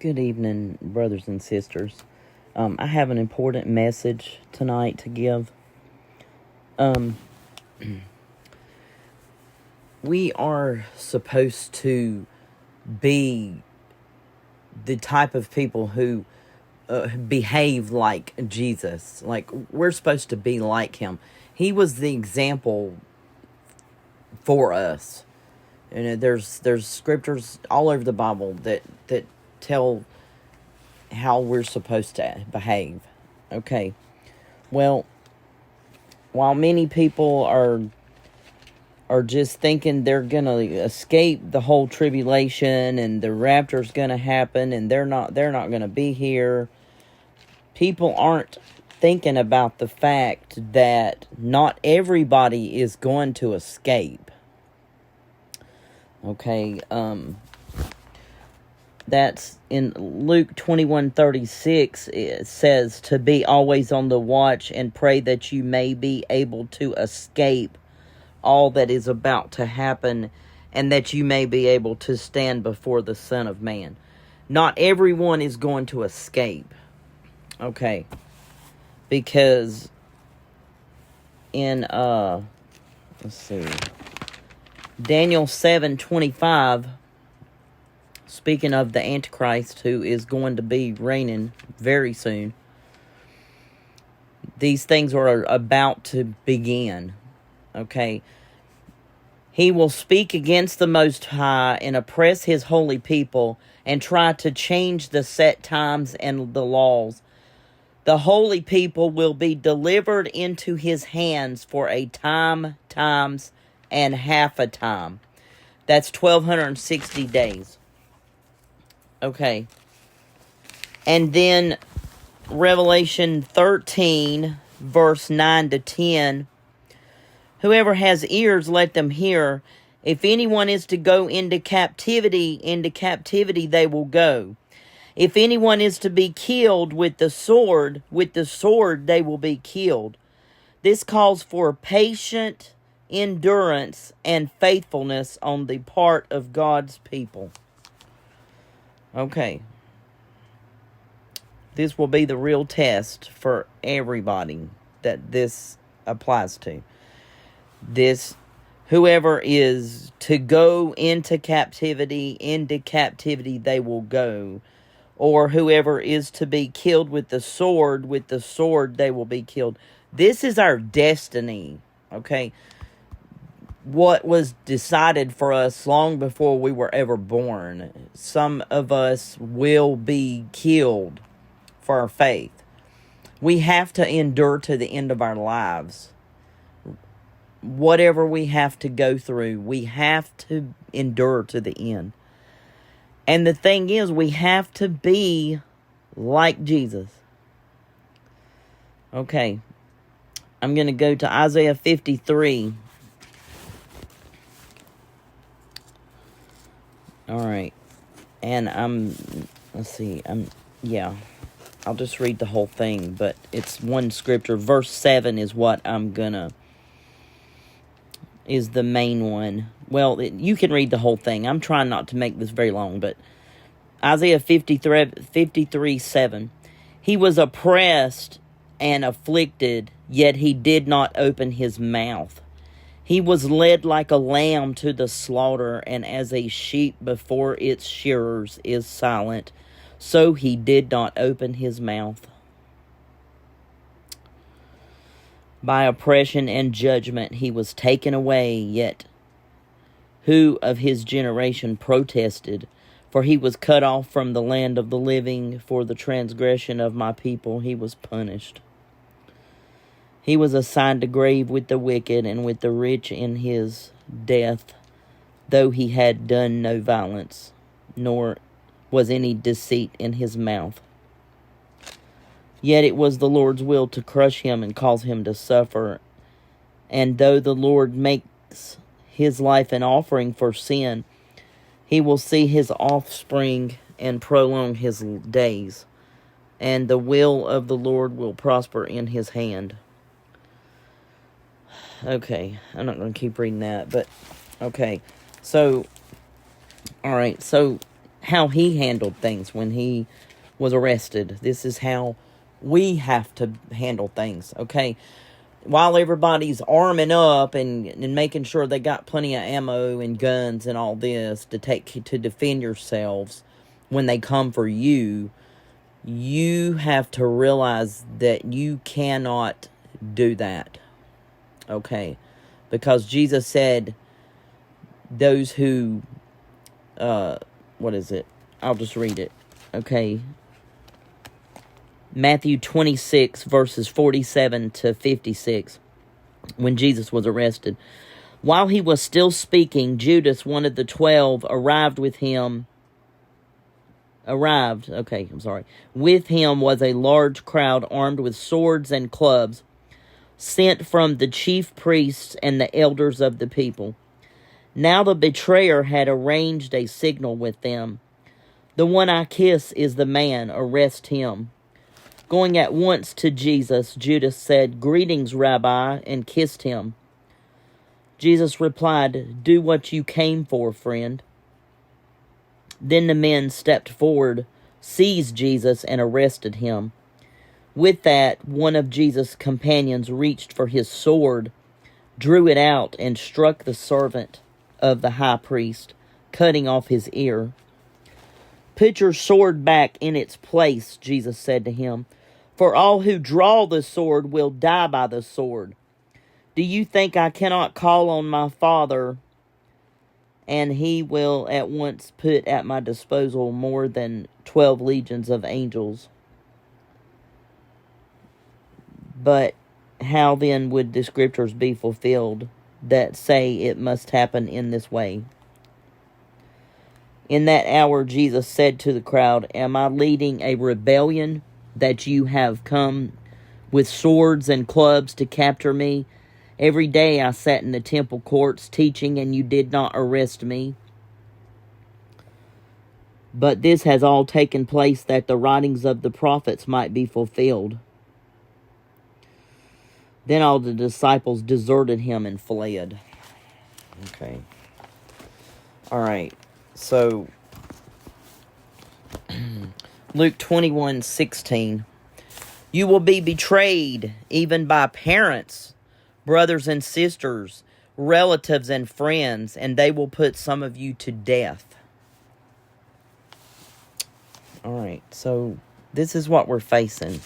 Good evening, brothers and sisters. I have an important message tonight to give. We are supposed to be the type of people who behave like Jesus. Like, we're supposed to be like him. He was the example for us. There's scriptures all over the Bible that tell how we're supposed to behave. Okay. Well, while many people are just thinking they're gonna escape the whole tribulation and the rapture's gonna happen and they're not gonna be here, people aren't thinking about the fact that not everybody is going to escape. Okay, that's in Luke 21:36. It says to be always on the watch and pray that you may be able to escape all that is about to happen and that you may be able to stand before the Son of Man. Not everyone is going to escape. Okay. Because in let's see, Daniel 7:25, speaking of the Antichrist who is going to be reigning very soon, these things are about to begin. Okay. He will speak against the Most High and oppress his holy people and try to change the set times and the laws. The holy people will be delivered into his hands for a time, times, and half a time. That's 1,260 days. Okay. And then Revelation 13, verse 9 to 10. Whoever has ears, let them hear. If anyone is to go into captivity they will go. If anyone is to be killed with the sword they will be killed. This calls for patient endurance and faithfulness on the part of God's people. Okay. This will be the real test for everybody that this applies to. Whoever is to go into captivity they will go. Or whoever is to be killed with the sword they will be killed. This is our destiny, okay? What was decided for us long before we were ever born. Some of us will be killed for our faith. We have to endure to the end of our lives. Whatever we have to go through, we have to endure to the end. And the thing is, we have to be like Jesus. Okay. I'm going to go to Isaiah 53. All right. And I'll just read the whole thing, but it's one scripture. Verse 7 is what is the main one. Well, you can read the whole thing. I'm trying not to make this very long, but Isaiah 53, 7. He was oppressed and afflicted, yet he did not open his mouth. He was led like a lamb to the slaughter, and as a sheep before its shearers is silent, so he did not open his mouth. By oppression and judgment he was taken away, yet who of his generation protested? For he was cut off from the land of the living. For the transgression of my people he was punished. He was assigned a grave with the wicked and with the rich in his death, though he had done no violence, nor was any deceit in his mouth. Yet it was the Lord's will to crush him and cause him to suffer. And though the Lord makes his life an offering for sin, he will see his offspring and prolong his days. And the will of the Lord will prosper in his hand. Okay, I'm not going to keep reading that, but okay. So, all right, so how he handled things when he was arrested. This is how we have to handle things, okay? While everybody's arming up and making sure they got plenty of ammo and guns and all this to defend yourselves when they come for you, you have to realize that you cannot do that, okay? Because Jesus said, those who, what is it? I'll just read it, okay? Matthew 26, verses 47 to 56, when Jesus was arrested. While he was still speaking, Judas, one of the 12, With him was a large crowd armed with swords and clubs, sent from the chief priests and the elders of the people. Now the betrayer had arranged a signal with them. "The one I kiss is the man, arrest him." Going at once to Jesus, Judas said, "Greetings, Rabbi," and kissed him. Jesus replied, "Do what you came for, friend." Then the men stepped forward, seized Jesus, and arrested him. With that, one of Jesus' companions reached for his sword, drew it out, and struck the servant of the high priest, cutting off his ear. "Put your sword back in its place," Jesus said to him, "for all who draw the sword will die by the sword. Do you think I cannot call on my Father, and he will at once put at my disposal more than 12 legions of angels? But how then would the scriptures be fulfilled that say it must happen in this way?" In that hour, Jesus said to the crowd, "Am I leading a rebellion that you have come with swords and clubs to capture me? Every day I sat in the temple courts teaching, and you did not arrest me. But this has all taken place that the writings of the prophets might be fulfilled." Then all the disciples deserted him and fled. Okay. All right. So, Luke 21:16. "You will be betrayed even by parents, brothers and sisters, relatives and friends, and they will put some of you to death." All right. So, this is what we're facing.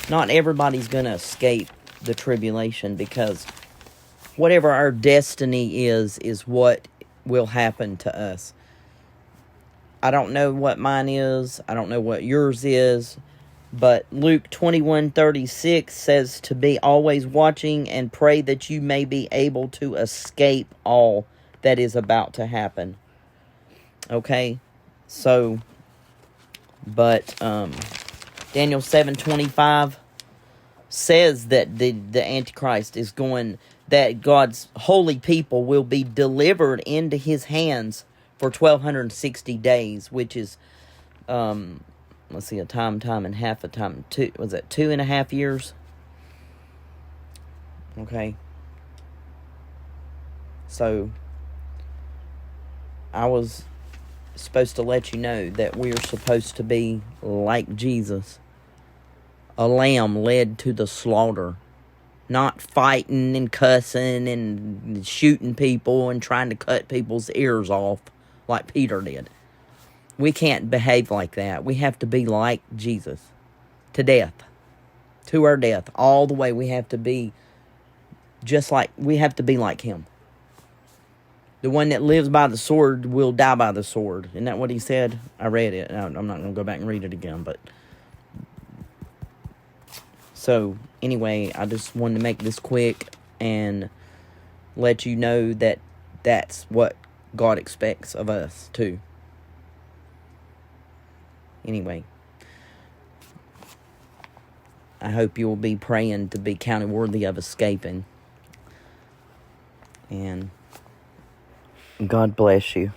Not everybody's going to escape the tribulation, because whatever our destiny is what will happen to us. I don't know what mine is. I don't know what yours is. But Luke 21:36 says to be always watching and pray that you may be able to escape all that is about to happen. Okay? So, but Daniel 7:25 says that the Antichrist is going, that God's holy people will be delivered into his hands for 1,260 days, which is, let's see, a time and half a time. 2.5 years? Okay. So, I was supposed to let you know that we're supposed to be like Jesus. A lamb led to the slaughter. Not fighting and cussing and shooting people and trying to cut people's ears off like Peter did. We can't behave like that. We have to be like Jesus. To death. To our death. All the way. We have to be like him. The one that lives by the sword will die by the sword. Isn't that what he said? I read it. I'm not going to go back and read it again, but... So, anyway, I just wanted to make this quick and let you know that that's what God expects of us, too. Anyway, I hope you will be praying to be counted worthy of escaping. And God bless you.